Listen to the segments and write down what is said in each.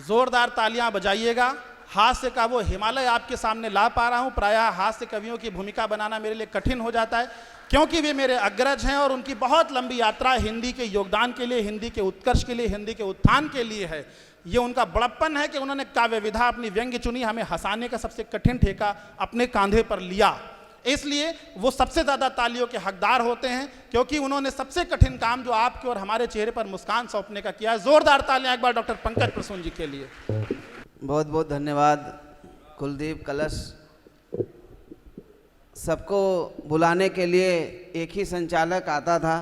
जोरदार तालियां बजाइएगा। हास्य का वो हिमालय आपके सामने ला पा रहा हूं। प्रायः हास्य कवियों की भूमिका बनाना मेरे लिए कठिन हो जाता है, क्योंकि वे मेरे अग्रज हैं और उनकी बहुत लंबी यात्रा हिंदी के योगदान के लिए, हिंदी के उत्कर्ष के लिए, हिंदी के उत्थान के लिए है। ये उनका बड़प्पन है कि उन्होंने काव्य विधा अपनी व्यंग्य चुनी, हमें हंसाने का सबसे कठिन ठेका अपने कांधे पर लिया। इसलिए वो सबसे ज़्यादा तालियों के हकदार होते हैं, क्योंकि उन्होंने सबसे कठिन काम जो आपके और हमारे चेहरे पर मुस्कान सौंपने का किया है। जोरदार तालियां एक बार डॉक्टर पंकज प्रसून जी के लिए। बहुत बहुत धन्यवाद कुलदीप कलश। सबको बुलाने के लिए एक ही संचालक आता था,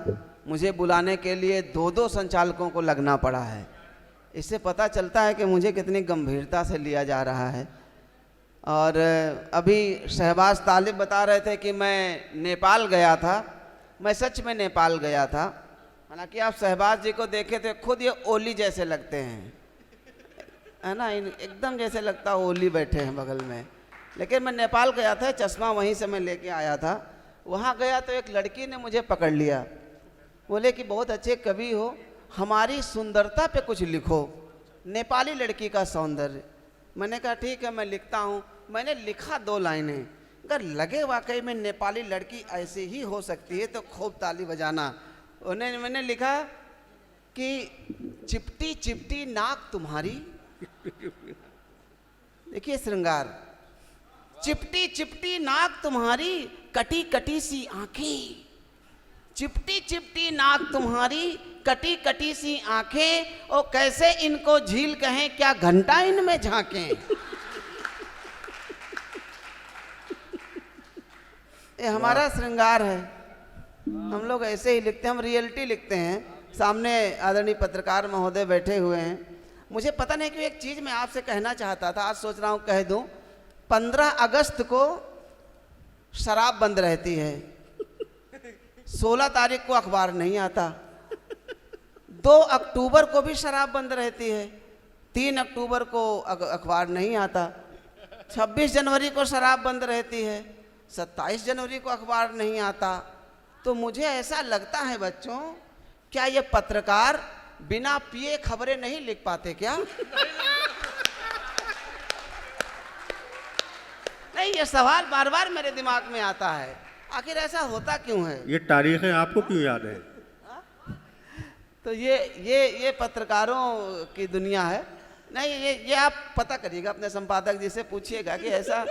मुझे बुलाने के लिए दो दो संचालकों को लगना पड़ा है। इससे पता चलता है कि मुझे कितनी गंभीरता से लिया जा रहा है। और अभी शहबाज तालिब बता रहे थे कि मैं नेपाल गया था। मैं सच में नेपाल गया था। हालांकि आप शहबाज जी को देखे थे, खुद ये ओली जैसे लगते हैं, है ना, एकदम जैसे लगता है ओली बैठे हैं बगल में। लेकिन मैं नेपाल गया था, चश्मा वहीं से मैं लेके आया था। वहाँ गया तो एक लड़की ने मुझे पकड़ लिया, बोले कि बहुत अच्छे कवि हो, हमारी सुंदरता पे कुछ लिखो, नेपाली लड़की का सौंदर्य। मैंने कहा ठीक है मैं लिखता हूँ। मैंने लिखा 2 लाइनें। अगर लगे वाकई में नेपाली लड़की ऐसी ही हो सकती है तो खूब ताली बजाना। मैंने लिखा कि चिपटी चिपटी नाक तुम्हारी, देखिए श्रृंगार, चिपटी चिपटी नाक तुम्हारी, कटी कटी सी आंखें, चिपटी चिपटी नाक तुम्हारी, कटी कटी सी आंखें, और कैसे इनको झील कहें, क्या घंटा इनमें झांकें। ये हमारा श्रृंगार है। हम लोग ऐसे ही लिखते हैं, हम रियलिटी लिखते हैं। सामने आदरणीय पत्रकार महोदय बैठे हुए हैं। मुझे पता नहीं क्यों एक चीज़ मैं आपसे कहना चाहता था, आज सोच रहा हूँ कह दूँ। 15 अगस्त को शराब बंद रहती है, 16 तारीख को अखबार नहीं आता, 2 अक्टूबर को भी शराब बंद रहती है, 3 अक्टूबर को अखबार नहीं आता, 26 जनवरी को शराब बंद रहती है, 27 जनवरी को अखबार नहीं आता। तो मुझे ऐसा लगता है बच्चों, क्या ये पत्रकार बिना पिए खबरें नहीं लिख पाते क्या? नहीं, ये सवाल बार बार मेरे दिमाग में आता है, आखिर ऐसा होता क्यों है? ये तारीखें आपको क्यों याद है? तो ये पत्रकारों की दुनिया है। नहीं, ये आप पता करिएगा, अपने संपादक जी से पूछिएगा कि ऐसा,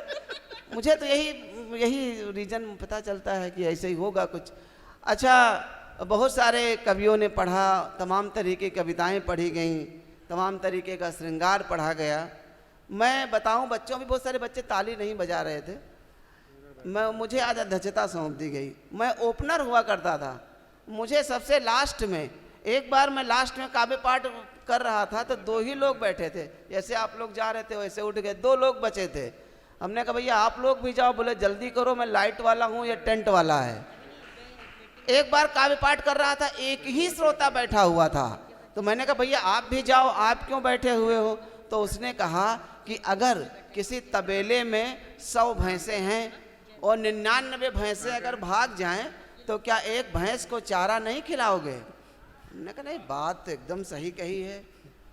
मुझे तो यही रीजन पता चलता है कि ऐसे ही होगा कुछ। अच्छा, बहुत सारे कवियों ने पढ़ा, तमाम तरीके की कविताएं पढ़ी गईं, तमाम तरीके का श्रृंगार पढ़ा गया। मैं बताऊं बच्चों, भी बहुत सारे बच्चे ताली नहीं बजा रहे थे, मुझे आज अध्यक्षता सौंप दी गई। मैं ओपनर हुआ करता था, मुझे सबसे लास्ट में, एक बार मैं लास्ट में काव्य पाठ कर रहा था तो 2 ही लोग बैठे थे, जैसे आप लोग जा रहे थे वैसे उठ गए, 2 लोग बचे थे। हमने कहा भैया आप लोग भी जाओ, बोले जल्दी करो, मैं लाइट वाला हूँ, या टेंट वाला है। एक बार काव्य पाठ कर रहा था, एक ही श्रोता बैठा हुआ था, तो मैंने कहा भैया आप भी जाओ, आप क्यों बैठे हुए हो? तो उसने कहा कि अगर किसी तबेले में 100 भैंसें हैं और 99 भैंसें अगर भाग जाएं तो क्या एक भैंस को चारा नहीं खिलाओगे? मैंने कहा नहीं, बात तो एकदम सही कही है।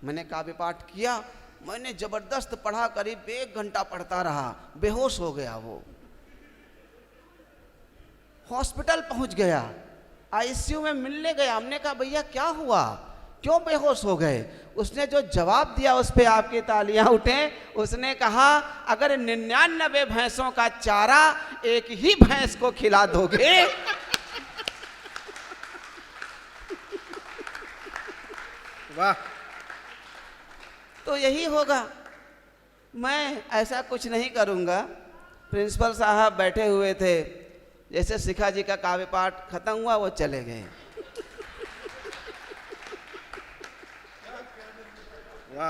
मैंने काव्य पाठ किया, मैंने जबरदस्त पढ़ा, करीब 1 घंटा पढ़ता रहा, बेहोश हो गया। वो हॉस्पिटल पहुंच गया, आईसीयू में मिलने गया। हमने कहा भैया क्या हुआ, क्यों बेहोश हो गए? उसने जो जवाब दिया उस पे आपकी तालियां उठे। उसने कहा अगर 99 भैंसों का चारा एक ही भैंस को खिला दोगे वाह, तो यही होगा। मैं ऐसा कुछ नहीं करूंगा। प्रिंसिपल साहब बैठे हुए थे, जैसे शिखा जी का काव्य पाठ खत्म हुआ वो चले गए।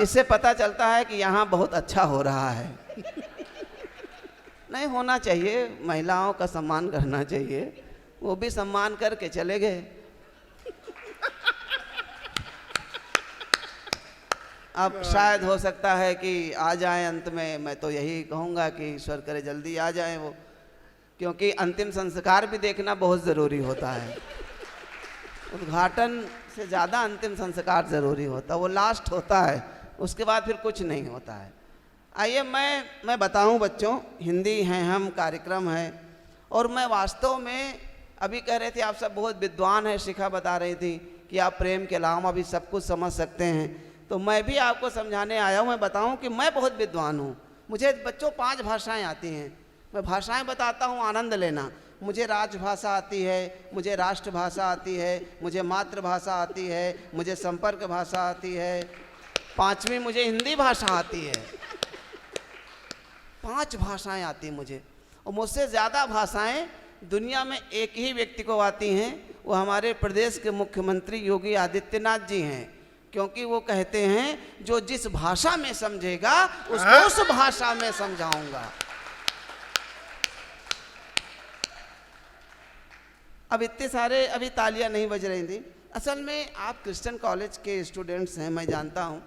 इससे पता चलता है कि यहाँ बहुत अच्छा हो रहा है। नहीं होना चाहिए, महिलाओं का सम्मान करना चाहिए, वो भी सम्मान करके चले गए। अब शायद हो सकता है कि आ जाए अंत में। मैं तो यही कहूँगा कि ईश्वर करे जल्दी आ जाए वो, क्योंकि अंतिम संस्कार भी देखना बहुत ज़रूरी होता है। उद्घाटन से ज़्यादा अंतिम संस्कार ज़रूरी होता है, वो लास्ट होता है। उसके बाद फिर कुछ नहीं होता है। आइए मैं बताऊं बच्चों, हिंदी है, हम कार्यक्रम है, और मैं वास्तव में अभी कह रहे थे आप सब बहुत विद्वान हैं, शिखा बता रही थी कि आप प्रेम के अलावा भी सब कुछ समझ सकते हैं, तो मैं भी आपको समझाने आया हूँ। मैं बताऊँ कि मैं बहुत विद्वान हूँ। मुझे बच्चों 5 भाषाएं आती हैं। मैं भाषाएं बताता हूँ, आनंद लेना। मुझे राजभाषा आती है, मुझे राष्ट्रभाषा आती है, मुझे मातृभाषा आती है, मुझे संपर्क भाषा आती है, 5वीं मुझे हिंदी भाषा आती है। 5 भाषाएं आती मुझे, और मुझसे ज़्यादा भाषाएं दुनिया में एक ही व्यक्ति को आती हैं, वो हमारे प्रदेश के मुख्यमंत्री योगी आदित्यनाथ जी हैं। क्योंकि वो कहते हैं जो जिस भाषा में समझेगा उसको उस भाषा में समझाऊंगा। अब इतने सारे अभी तालियां नहीं बज रही थी। असल में आप क्रिश्चियन कॉलेज के स्टूडेंट्स हैं, मैं जानता हूं।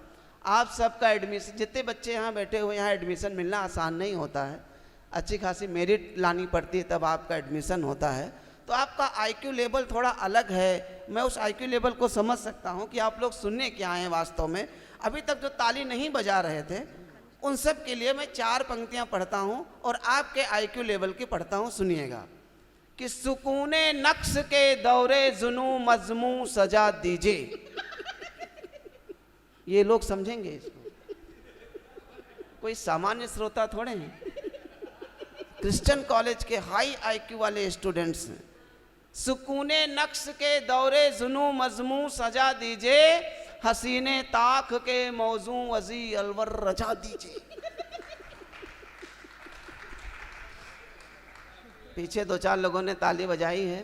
आप सबका एडमिशन, जितने बच्चे यहाँ बैठे हुए, यहाँ एडमिशन मिलना आसान नहीं होता है। अच्छी खासी मेरिट लानी पड़ती है, तब आपका एडमिशन होता है। तो आपका आईक्यू लेवल थोड़ा अलग है। मैं उस आईक्यू लेवल को समझ सकता हूं कि आप लोग सुनने क्या आए हैं वास्तव में। अभी तक जो ताली नहीं बजा रहे थे उन सब के लिए मैं 4 पंक्तियां पढ़ता हूं और आपके आईक्यू लेवल की पढ़ता हूं, सुनिएगा। कि सुकूने नक्श के दौरे जुनू मजमू सजा दीजिए। ये लोग समझेंगे इसको, कोई सामान्य श्रोता थोड़े हैं। क्रिश्चियन कॉलेज के हाई आईक्यू वाले स्टूडेंट्स हैं। सुकूने नक्श के दौरे जुनू मजमू सजा दीजिए, हसीने ताक के मौजू अजी अलवर रजा दीजिए। पीछे 2-4 लोगों ने ताली बजाई है।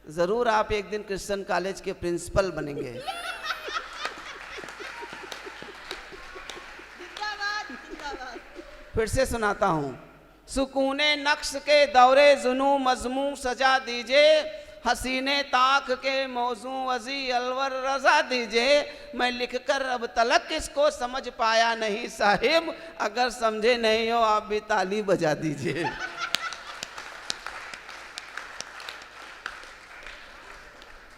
जरूर आप एक दिन क्रिश्चियन कॉलेज के प्रिंसिपल बनेंगे। फिर से सुनाता हूं। सुकूने नक्श के दौरे जुनू मजमू सजा दीजिए, हसीने ताक के मौजू अजी अलवर रजा दीजिए। मैं लिखकर अब तलक इसको समझ पाया नहीं साहिब, अगर समझे नहीं हो आप भी ताली बजा दीजिए।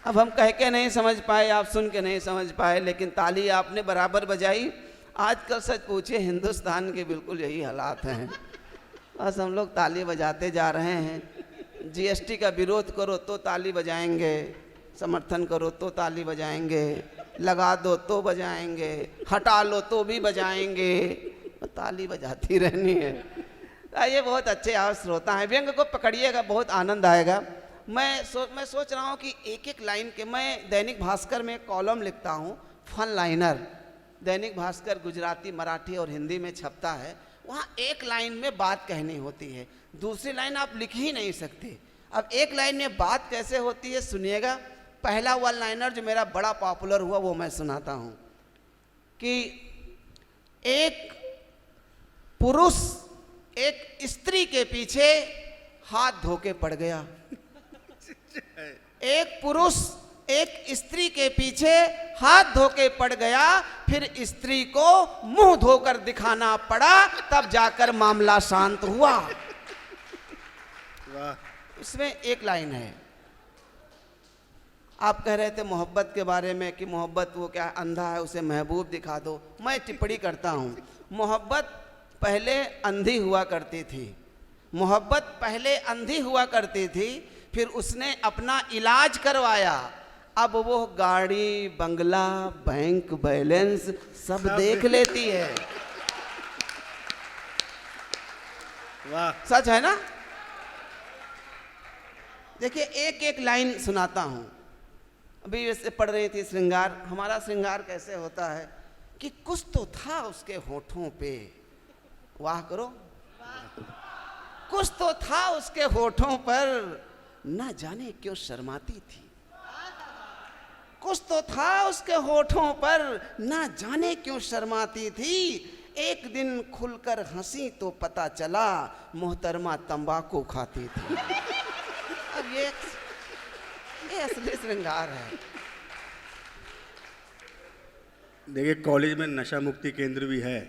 अब हम कह के नहीं समझ पाए, आप सुन के नहीं समझ पाए, लेकिन ताली आपने बराबर बजाई। आजकल सच पूछे हिंदुस्तान के बिल्कुल यही हालात हैं। बस हम लोग ताली बजाते जा रहे हैं। जीएसटी का विरोध करो तो ताली बजाएंगे, समर्थन करो तो ताली बजाएंगे, लगा दो तो बजाएंगे, हटा लो तो भी बजाएंगे, ताली बजाती रहनी है। ये बहुत अच्छे आप श्रोता हैं, व्यंग को पकड़िएगा, बहुत आनंद आएगा। मैं सोच रहा हूँ कि एक एक लाइन के, मैं दैनिक भास्कर में कॉलम लिखता हूँ, फन लाइनर। दैनिक भास्कर गुजराती, मराठी और हिंदी में छपता है। वहाँ एक लाइन में बात कहनी होती है, दूसरी लाइन आप लिख ही नहीं सकते। अब एक लाइन में बात कैसे होती है सुनिएगा। पहला वन लाइनर जो मेरा बड़ा पॉपुलर हुआ वो मैं सुनाता हूँ कि एक पुरुष एक स्त्री के पीछे हाथ धो के पड़ गया। एक पुरुष एक स्त्री के पीछे हाथ धो के पड़ गया, फिर स्त्री को मुंह धोकर दिखाना पड़ा, तब जाकर मामला शांत हुआ। इसमें एक लाइन है। आप कह रहे थे मोहब्बत के बारे में कि मोहब्बत वो क्या अंधा है, उसे महबूब दिखा दो। मैं टिप्पणी करता हूँ, मोहब्बत पहले अंधी हुआ करती थी। मोहब्बत पहले अंधी हुआ करती थी, फिर उसने अपना इलाज करवाया। अब वो गाड़ी, बंगला, बैंक बैलेंस सब देख लेती है। वाह, सच है ना? देखिए एक एक लाइन सुनाता हूं। अभी वैसे पढ़ रही थी श्रृंगार। हमारा श्रृंगार कैसे होता है कि कुछ तो था उसके होठों पे, वाह करो, कुछ तो था उसके होठों पर, ना जाने क्यों शर्माती थी। कुछ तो था उसके होठों पर, ना जाने क्यों शर्माती थी। एक दिन खुलकर हंसी तो पता चला, मोहतरमा तंबाकू खाती थी। अब ये असली श्रृंगार है। देखिए कॉलेज में नशा मुक्ति केंद्र भी है,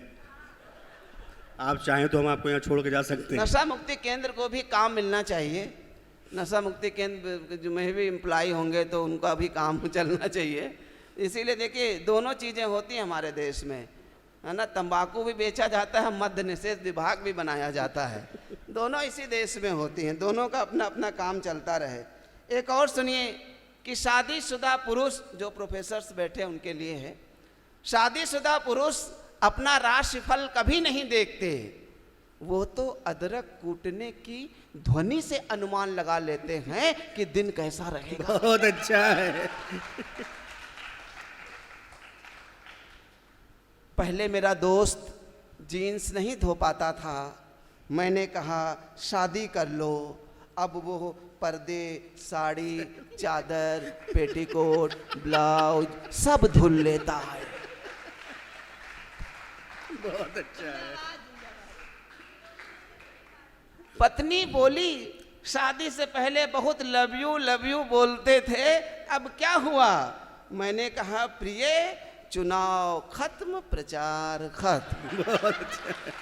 आप चाहें तो हम आपको यहाँ छोड़ के जा सकते हैं। नशा मुक्ति केंद्र को भी काम मिलना चाहिए। नशा मुक्ति केंद्र जो में भी एम्प्लॉय होंगे तो उनका भी काम चलना चाहिए। इसीलिए देखिए दोनों चीज़ें होती हैं हमारे देश में, है ना। तंबाकू भी बेचा जाता है, मद्य निषेध विभाग भी बनाया जाता है, दोनों इसी देश में होती हैं, दोनों का अपना अपना काम चलता रहे। एक और सुनिए कि शादीशुदा पुरुष, जो प्रोफेसर्स बैठे उनके लिए है, शादीशुदा पुरुष अपना राशिफल कभी नहीं देखते, वो तो अदरक कूटने की ध्वनि से अनुमान लगा लेते हैं कि दिन कैसा रहेगा। बहुत अच्छा है। पहले मेरा दोस्त जीन्स नहीं धो पाता था, मैंने कहा शादी कर लो, अब वो पर्दे, साड़ी, चादर, पेटीकोट, ब्लाउज सब धुल लेता है। बहुत अच्छा है। पत्नी बोली शादी से पहले बहुत लव यू बोलते थे, अब क्या हुआ? मैंने कहा प्रिय, चुनाव खत्म, प्रचार खत्म। बहुत अच्छा है,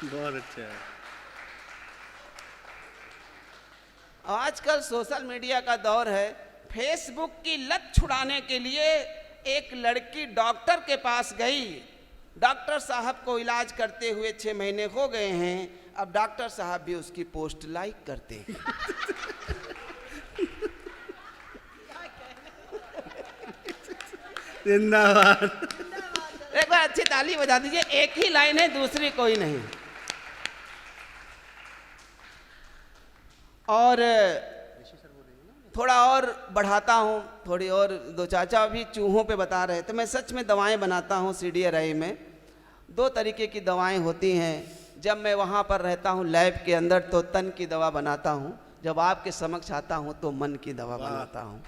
बहुत अच्छा है। आजकल सोशल मीडिया का दौर है, फेसबुक की लत छुड़ाने के लिए एक लड़की डॉक्टर के पास गई। डॉक्टर साहब को इलाज करते हुए 6 महीने हो गए हैं, अब डॉक्टर साहब भी उसकी पोस्ट लाइक करते हैं। जिंदाबाद। एक बार अच्छी ताली बजा दीजिए, एक ही लाइन है, दूसरी कोई नहीं। और थोड़ा और बढ़ाता हूँ, थोड़ी और, दो चाचा भी चूहों पे बता रहे थे, मैं सच में दवाएं बनाता हूँ CDRI में। 2 तरीके की दवाएं होती हैं। जब मैं वहाँ पर रहता हूँ लैब के अंदर तो तन की दवा बनाता हूँ, जब आपके समक्ष आता हूँ तो मन की दवा बनाता हूँ।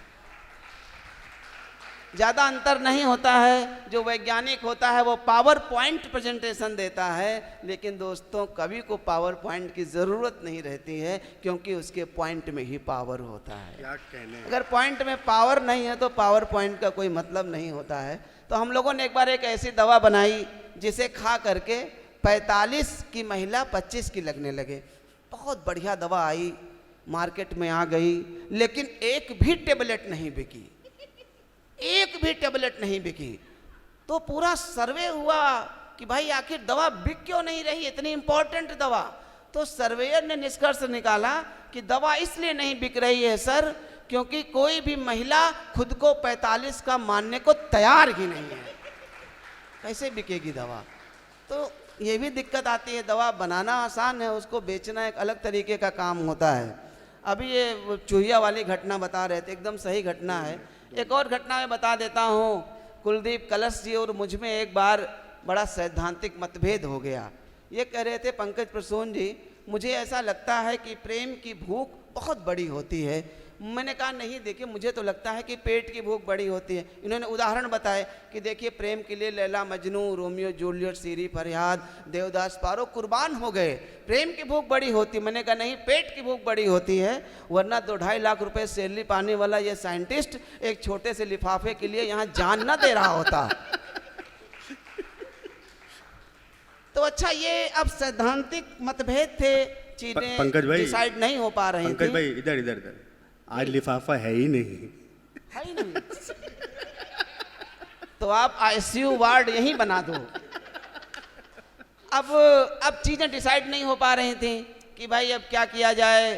ज़्यादा अंतर नहीं होता है। जो वैज्ञानिक होता है वो पावर पॉइंट प्रेजेंटेशन देता है, लेकिन दोस्तों कवि को पावर पॉइंट की ज़रूरत नहीं रहती है, क्योंकि उसके पॉइंट में ही पावर होता है। क्या कहने। अगर पॉइंट में पावर नहीं है तो पावर पॉइंट का कोई मतलब नहीं होता है। तो हम लोगों ने एक बार एक ऐसी दवा बनाई जिसे खा करके 45 की महिला 25 की लगने लगे। बहुत बढ़िया दवा आई, मार्केट में आ गई, लेकिन एक भी टेबलेट नहीं बिकी, एक भी टेबलेट नहीं बिकी। तो पूरा सर्वे हुआ कि भाई आखिर दवा बिक क्यों नहीं रही, इतनी इंपॉर्टेंट दवा। तो सर्वेयर ने निष्कर्ष निकाला कि दवा इसलिए नहीं बिक रही है सर, क्योंकि कोई भी महिला खुद को 45 का मानने को तैयार ही नहीं है, कैसे बिकेगी दवा। तो ये भी दिक्कत आती है। दवा बनाना आसान है, उसको बेचना एक अलग तरीके का काम होता है। अभी ये चूहिया वाली घटना बता रहे थे, एकदम सही घटना है। एक और घटना मैं बता देता हूँ। कुलदीप कलश जी और मुझ में एक बार बड़ा सैद्धांतिक मतभेद हो गया। ये कह रहे थे पंकज प्रसून जी, मुझे ऐसा लगता है कि प्रेम की भूख बहुत बड़ी होती है। मैंने कहा नहीं, देखिए मुझे तो लगता है कि पेट की भूख बड़ी होती है। इन्होंने उदाहरण बताए कि देखिए प्रेम के लिए लैला मजनू, रोमियो जूलियट, सीरी फरियाद, देवदास पारो कुर्बान हो गए, प्रेम की भूख बड़ी होती। मैंने कहा नहीं, पेट की भूख बड़ी होती है, वरना 2-2.5 लाख रुपए सैलरी पाने वाला ये साइंटिस्ट एक छोटे से लिफाफे के लिए यहाँ जान न दे रहा होता। तो अच्छा, ये अब सैद्धांतिक मतभेद थे, चीजें पंकज भाई, डिसाइड नहीं हो पा रही थी। पंकज भाई इधर इधर इधर, आज लिफाफा है ही नहीं, है ही नहीं। तो आप ICU वार्ड यहीं बना दो। अब चीजें डिसाइड नहीं हो पा रही थी कि भाई अब क्या किया जाए।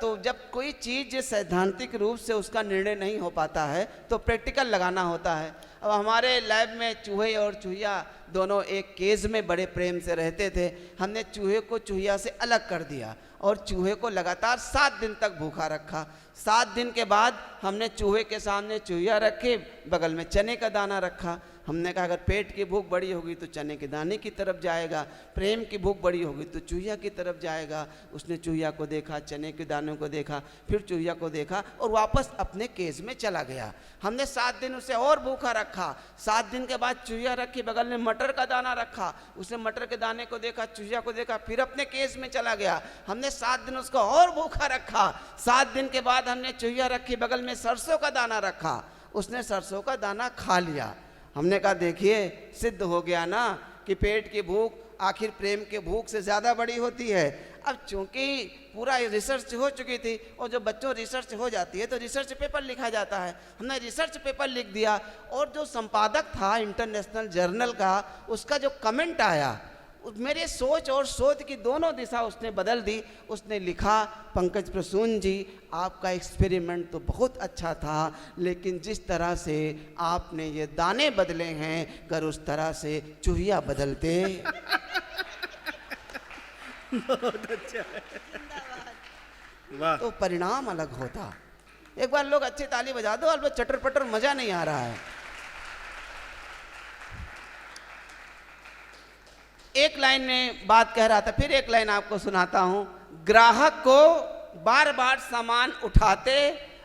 तो जब कोई चीज सैद्धांतिक रूप से उसका निर्णय नहीं हो पाता है तो प्रैक्टिकल लगाना होता है। अब हमारे लैब में चूहे और चूहिया दोनों एक केज में बड़े प्रेम से रहते थे। हमने चूहे को चूहिया से अलग कर दिया और चूहे को लगातार 7 दिन तक भूखा रखा। 7 दिन के बाद हमने चूहे के सामने चूहिया रखे, बगल में चने का दाना रखा। हमने कहा अगर पेट की भूख बड़ी होगी तो चने के दाने की तरफ जाएगा, प्रेम की भूख बड़ी होगी तो चूहिया की तरफ जाएगा। उसने चूहिया को देखा, चने के दानों को देखा, फिर चूहिया को देखा और वापस अपने केज में चला गया। हमने 7 दिन उसे और भूखा रखा। 7 दिन के बाद चूहिया रखी, बगल में मटर का दाना रखा, उसने मटर के दाने को देखा, चूहिया को देखा, फिर अपने केज में चला गया। हमने 7 दिन उसको और भूखा रखा। 7 दिन के बाद हमने चूहिया रखी, बगल में सरसों का दाना रखा, उसने सरसों का दाना खा लिया। हमने कहा देखिए सिद्ध हो गया ना कि पेट की भूख आखिर प्रेम के भूख से ज़्यादा बड़ी होती है। अब चूंकि पूरा रिसर्च हो चुकी थी, और जो बच्चों रिसर्च हो जाती है तो रिसर्च पेपर लिखा जाता है, हमने रिसर्च पेपर लिख दिया, और जो संपादक था इंटरनेशनल जर्नल का, उसका जो कमेंट आया, मेरे सोच और शोध की दोनों दिशा उसने बदल दी। उसने लिखा, पंकज प्रसून जी, आपका एक्सपेरिमेंट तो बहुत अच्छा था, लेकिन जिस तरह से आपने ये दाने बदले हैं, कर उस तरह से चूहिया बदलते। बहुत अच्छा है, वाह। तो परिणाम अलग होता। एक बार लोग अच्छी ताली बजा दो, अलबत्त चटर पटर मजा नहीं आ रहा है। एक लाइन में बात कह रहा था, फिर एक लाइन आपको सुनाता हूं। ग्राहक को बार बार सामान उठाते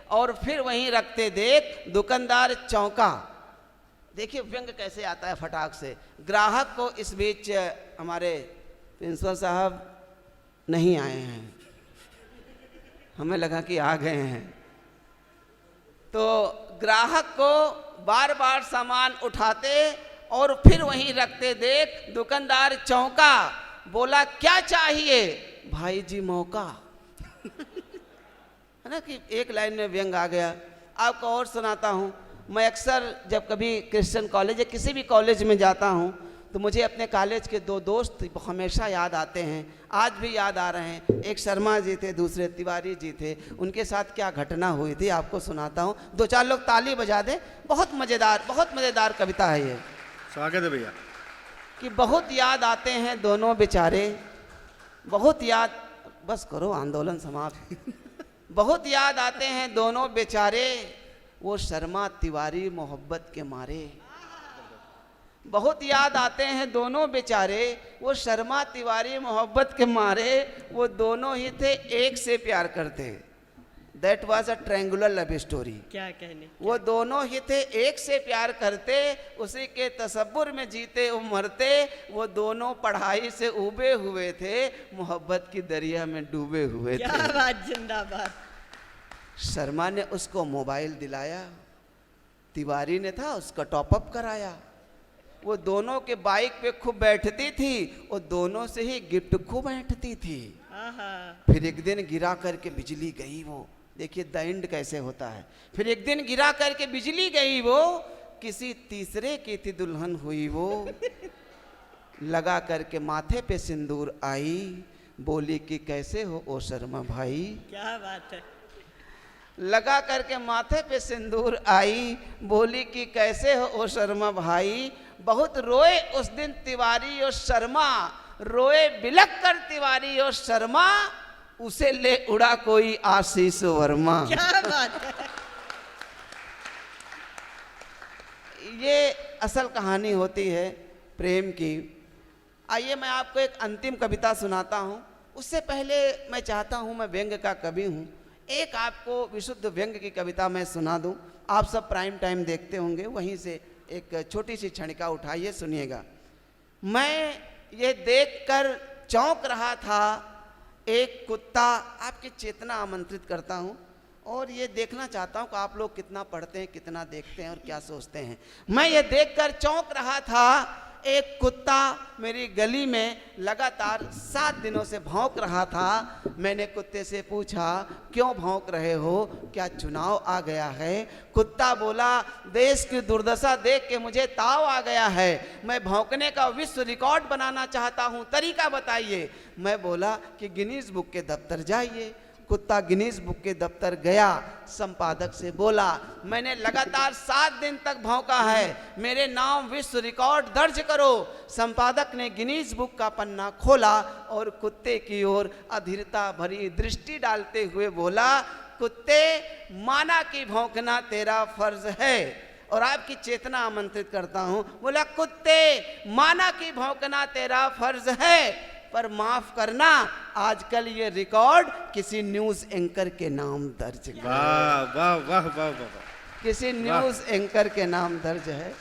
और फिर वहीं रखते देख दुकानदार चौंका। देखिए व्यंग कैसे आता है फटाक से। ग्राहक को, इस बीच हमारे प्रिंसिपल साहब नहीं आए हैं, हमें लगा कि आ गए हैं। तो ग्राहक को बार बार सामान उठाते और फिर वहीं रखते देख दुकानदार चौंका, बोला क्या चाहिए भाई जी मौका। है ना कि एक लाइन में व्यंग आ गया। आपको और सुनाता हूँ। मैं अक्सर जब कभी क्रिश्चियन कॉलेज या किसी भी कॉलेज में जाता हूँ तो मुझे अपने कॉलेज के दो दोस्त हमेशा याद आते हैं, आज भी याद आ रहे हैं। एक शर्मा जी थे, दूसरे तिवारी जी थे। उनके साथ क्या घटना हुई थी आपको सुनाता हूँ। दो चार लोग ताली बजा दें। बहुत मज़ेदार कविता है ये। स्वागत है भैया। कि बहुत याद आते हैं दोनों बेचारे, बहुत याद, बस करो आंदोलन समाप्त। बहुत याद आते हैं दोनों बेचारे, वो शर्मा तिवारी मोहब्बत के मारे। बहुत याद आते हैं दोनों बेचारे, वो शर्मा तिवारी मोहब्बत के मारे। वो दोनों ही थे एक से प्यार करते। That was a triangular love story. क्या कहने। वो दोनों ही थे एक से प्यार करते, उसी के तसव्वुर में जीते वो मरते। वो दोनों पढ़ाई से उबे हुए थे, मोहब्बत की दरिया में डूबे हुए क्या थे। बात, जिंदाबाद। शर्मा ने उसको मोबाइल दिलाया, तिवारी ने था उसका टॉपअप कराया। वो दोनों के बाइक पे खूब बैठती थी, वो दोनों से ही गिफ्ट खूब बैठती थी। आहा। फिर एक दिन गिरा करके बिजली गई। वो देखिए द एंड कैसे होता है। फिर एक दिन गिरा करके बिजली गई, वो किसी तीसरे की थी दुल्हन हुई। वो लगा करके माथे पे सिंदूर आई, बोली कि कैसे हो ओ शर्मा भाई। क्या बात है। लगा करके माथे पे सिंदूर आई, बोली कि कैसे हो ओ शर्मा भाई। बहुत रोए उस दिन तिवारी और शर्मा, रोए बिलक कर तिवारी और शर्मा, उसे ले उड़ा कोई आशीष वर्मा। क्या बात है। ये असल कहानी होती है प्रेम की। आइए मैं आपको एक अंतिम कविता सुनाता हूँ। उससे पहले मैं चाहता हूँ, मैं व्यंग का कवि हूँ, एक आपको विशुद्ध व्यंग की कविता मैं सुना दूँ। आप सब प्राइम टाइम देखते होंगे, वहीं से एक छोटी सी क्षणिका उठाइए, सुनिएगा। मैं ये देखकर चौंक रहा था, एक कुत्ता, आपकी चेतना आमंत्रित करता हूँ और ये देखना चाहता हूँ कि आप लोग कितना पढ़ते हैं, कितना देखते हैं और क्या सोचते हैं। मैं ये देखकर चौंक रहा था, एक कुत्ता मेरी गली में लगातार 7 दिनों से भौंक रहा था। मैंने कुत्ते से पूछा, क्यों भौंक रहे हो, क्या चुनाव आ गया है? कुत्ता बोला, देश की दुर्दशा देख के मुझे ताव आ गया है, मैं भौंकने का विश्व रिकॉर्ड बनाना चाहता हूँ, तरीका बताइए। मैं बोला कि गिनीज बुक के दफ्तर जाइए। कुत्ता गिनीज बुक के दफ्तर गया, संपादक से बोला, मैंने लगातार 7 दिन तक भौंका है, मेरे नाम विश्व रिकॉर्ड दर्ज करो। संपादक ने गिनीज बुक का पन्ना खोला और कुत्ते की ओर अधीरता भरी दृष्टि डालते हुए बोला, कुत्ते, माना कि भौंकना तेरा फर्ज है। और आपकी चेतना आमंत्रित करता हूं। बोला, कुत्ते, माना कि भौंकना तेरा फर्ज है, पर माफ करना, आजकल ये रिकॉर्ड किसी न्यूज एंकर के नाम दर्ज है। वाह वाह वाह वाह वाह। किसी न्यूज एंकर के नाम दर्ज है।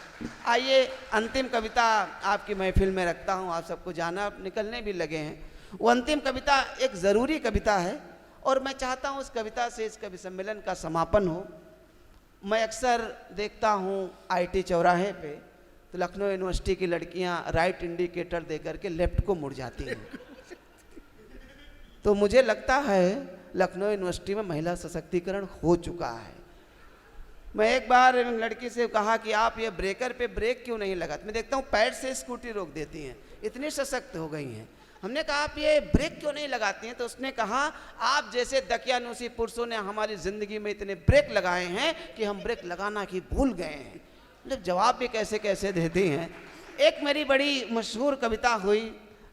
आइए अंतिम कविता आपकी महफिल में रखता हूं। आप सबको जाना, निकलने भी लगे हैं। वो अंतिम कविता एक ज़रूरी कविता है और मैं चाहता हूं उस कविता से इस कवि सम्मेलन का समापन हो। मैं अक्सर देखता हूं IIT चौराहे पे, तो लखनऊ यूनिवर्सिटी की लड़कियां राइट इंडिकेटर दे करके लेफ्ट को मुड़ जाती हैं। तो मुझे लगता है लखनऊ यूनिवर्सिटी में महिला सशक्तिकरण हो चुका है। मैं एक बार लड़की से कहा कि आप ये ब्रेकर पे ब्रेक क्यों नहीं लगाते, मैं देखता हूँ पैर से स्कूटी रोक देती हैं, इतनी सशक्त हो गई हैं। हमने कहा आप ये ब्रेक क्यों नहीं लगाती हैं, तो उसने कहा आप जैसे दकियानूसी पुरुषों ने हमारी ज़िंदगी में इतने ब्रेक लगाए हैं कि हम ब्रेक लगाना ही भूल गए हैं। मतलब जवाब भी कैसे कैसे देती हैं। एक मेरी बड़ी मशहूर कविता हुई,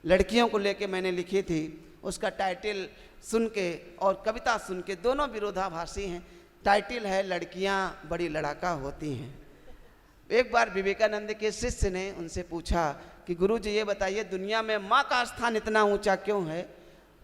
लड़कियों को लेके मैंने लिखी थी, उसका टाइटल सुन के और कविता सुन के दोनों विरोधाभासी हैं। टाइटल है लड़कियां बड़ी लड़ाका होती हैं। एक बार विवेकानंद के शिष्य ने उनसे पूछा कि गुरुजी ये बताइए दुनिया में माँ का स्थान इतना ऊंचा क्यों है,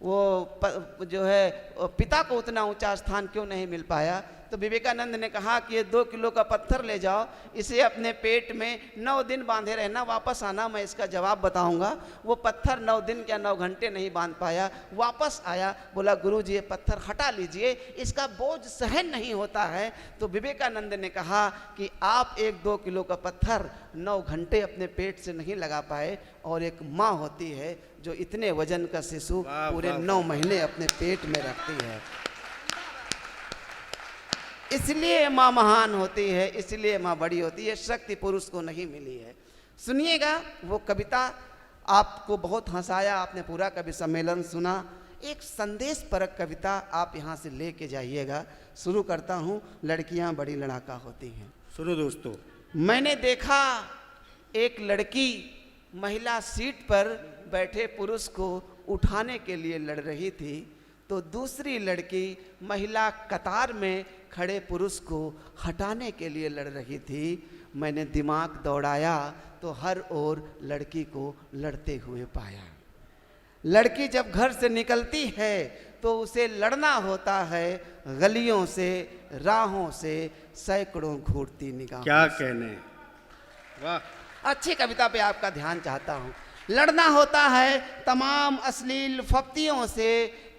वो जो है पिता को उतना ऊंचा स्थान क्यों नहीं मिल पाया। तो विवेकानंद ने कहा कि ये 2 किलो का पत्थर ले जाओ, इसे अपने पेट में 9 दिन बांधे रहना, वापस आना, मैं इसका जवाब बताऊंगा। वो पत्थर 9 दिन या 9 घंटे नहीं बांध पाया, वापस आया, बोला गुरुजी ये पत्थर हटा लीजिए, इसका बोझ सहन नहीं होता है। तो विवेकानंद ने कहा कि आप 1-2 किलो का पत्थर 9 घंटे अपने पेट से नहीं लगा पाए, और एक माँ होती है जो इतने वजन का शिशु पूरे 9 महीने अपने पेट में रखती है। इसलिए माँ महान होती है, इसलिए माँ बड़ी होती है, शक्ति पुरुष को नहीं मिली है। सुनिएगा वो कविता, आपको बहुत हंसाया, आपने पूरा कवि सम्मेलन सुना। एक संदेश परक कविता आप यहाँ से लेके जाइएगा। शुरू करता हूँ, लड़कियाँ बड़ी लड़ाका होती हैं। सुनो दोस्तों, मैंने देखा एक लड़की महिला सीट पर बैठे पुरुष को उठाने के लिए लड़ रही थी, तो दूसरी लड़की महिला कतार में खड़े पुरुष को हटाने के लिए लड़ रही थी। मैंने दिमाग दौड़ाया तो हर ओर लड़की को लड़ते हुए पाया। लड़की जब घर से निकलती है तो उसे लड़ना होता है गलियों से, राहों से, सैकड़ों घूरती निगाहों। क्या कहने, वाह। अच्छी कविता पे आपका ध्यान चाहता हूँ। लड़ना होता है तमाम अश्लील फप्तियों से,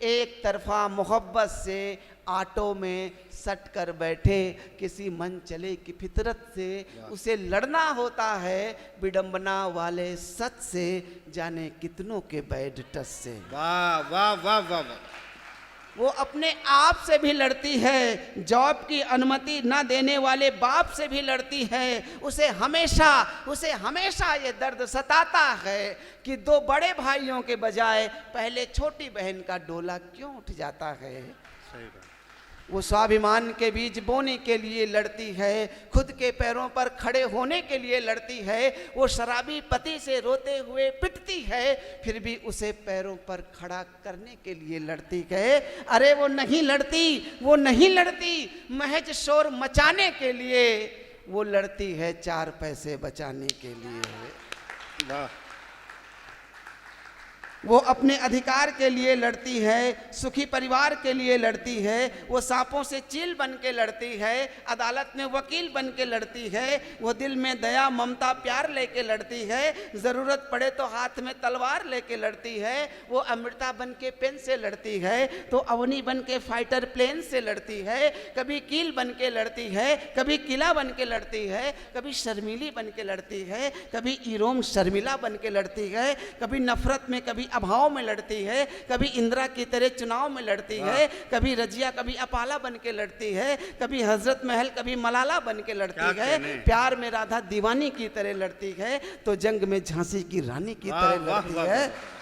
एक तरफा मोहब्बत से, आटो में सट कर बैठे किसी मन चले की फितरत से। उसे लड़ना होता है विडंबना वाले सच से, जाने कितनों के बैड टच से। वाह वाह वाह वाह वाह। वो अपने आप से भी लड़ती है, जॉब की अनुमति न देने वाले बाप से भी लड़ती है। उसे हमेशा ये दर्द सताता है कि 2 बड़े भाइयों के बजाय पहले छोटी बहन का डोला क्यों उठ जाता है। सही बात। वो स्वाभिमान के बीज बोने के लिए लड़ती है, खुद के पैरों पर खड़े होने के लिए लड़ती है। वो शराबी पति से रोते हुए पिटती है, फिर भी उसे पैरों पर खड़ा करने के लिए लड़ती है। अरे वो नहीं लड़ती महज शोर मचाने के लिए, वो लड़ती है 4 पैसे बचाने के लिए। वाह। वो अपने अधिकार के लिए लड़ती है, सुखी परिवार के लिए लड़ती है। वो सांपों से चील बन के लड़ती है, अदालत में वकील बन के लड़ती है। वो दिल में दया ममता प्यार लेके लड़ती है, ज़रूरत पड़े तो हाथ में तलवार लेके लड़ती है। वो अमृता बन के पेन से लड़ती है, तो अवनी बन के फाइटर प्लेन से लड़ती है। कभी कील बन के लड़ती है, कभी किला बन के लड़ती है, कभी शर्मीली बन के लड़ती है, कभी इरोम शर्मिला बन के लड़ती है, कभी नफरत में, कभी अभाव में लड़ती है, कभी इंदिरा की तरह चुनाव में लड़ती है, कभी रजिया कभी अपाला बन के लड़ती है, कभी हजरत महल कभी मलाला बन के लड़ती है, प्यार में राधा दीवानी की तरह लड़ती है, तो जंग में झांसी की रानी की तरह लड़ती है।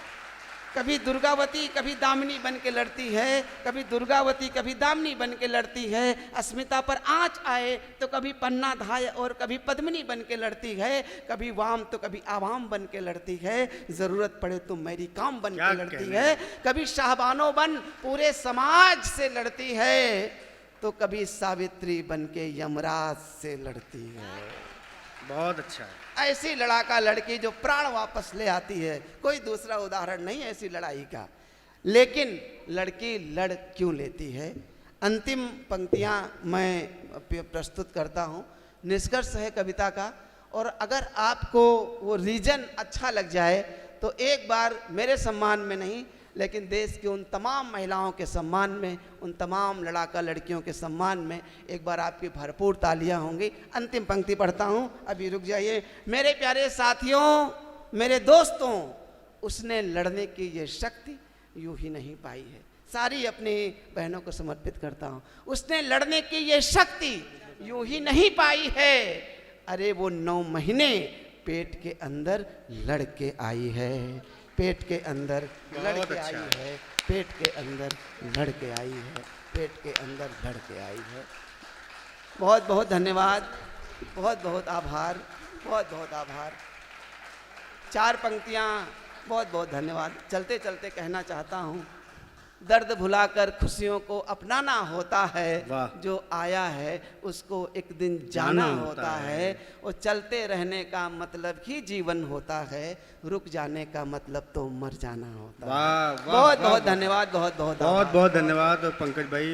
कभी दुर्गावती कभी दामिनी बन के लड़ती है, कभी दुर्गावती कभी दामिनी बन के लड़ती है। अस्मिता पर आँच आए तो कभी पन्ना धाय और कभी पद्मिनी बन के लड़ती है, कभी वाम तो कभी आवाम बन के लड़ती है, ज़रूरत पड़े तो मेरी काम बन के लड़ती है। कभी शाहबानो बन पूरे समाज से लड़ती है, तो कभी सावित्री बन के यमराज से लड़ती है। बहुत अच्छा है। ऐसी लड़ाका लड़की जो प्राण वापस ले आती है, कोई दूसरा उदाहरण नहीं ऐसी लड़ाई का। लेकिन लड़की लड़ क्यों लेती है, अंतिम पंक्तियां मैं प्रस्तुत करता हूं। निष्कर्ष है कविता का, और अगर आपको वो रीजन अच्छा लग जाए तो एक बार मेरे सम्मान में नहीं, लेकिन देश की उन तमाम महिलाओं के सम्मान में, उन तमाम लड़ाका लड़कियों के सम्मान में एक बार आपकी भरपूर तालियां होंगी। अंतिम पंक्ति पढ़ता हूं, अभी रुक जाइए। मेरे प्यारे साथियों, मेरे दोस्तों, उसने लड़ने की ये शक्ति यूं ही नहीं पाई है। सारी अपनी बहनों को समर्पित करता हूं। उसने लड़ने की ये शक्ति यूं ही नहीं पाई है, अरे वो 9 महीने पेट के अंदर लड़के आई है, पेट के अंदर लड़के आई है, पेट के अंदर लड़के आई है, पेट के अंदर लड़के आई है। बहुत बहुत धन्यवाद, बहुत बहुत आभार, बहुत बहुत आभार। 4 पंक्तियाँ, बहुत बहुत धन्यवाद। चलते चलते कहना चाहता हूँ, दर्द भुलाकर खुशियों को अपनाना होता है, वाह। जो आया है उसको एक दिन जाना होता है। और चलते रहने का मतलब ही जीवन होता है, रुक जाने का मतलब तो मर जाना होता है। वाह वाह, बहुत वाह, बहुत वाह। धन्यवाद, बहुत बहुत बहुत आभार। बहुत धन्यवाद पंकज भाई।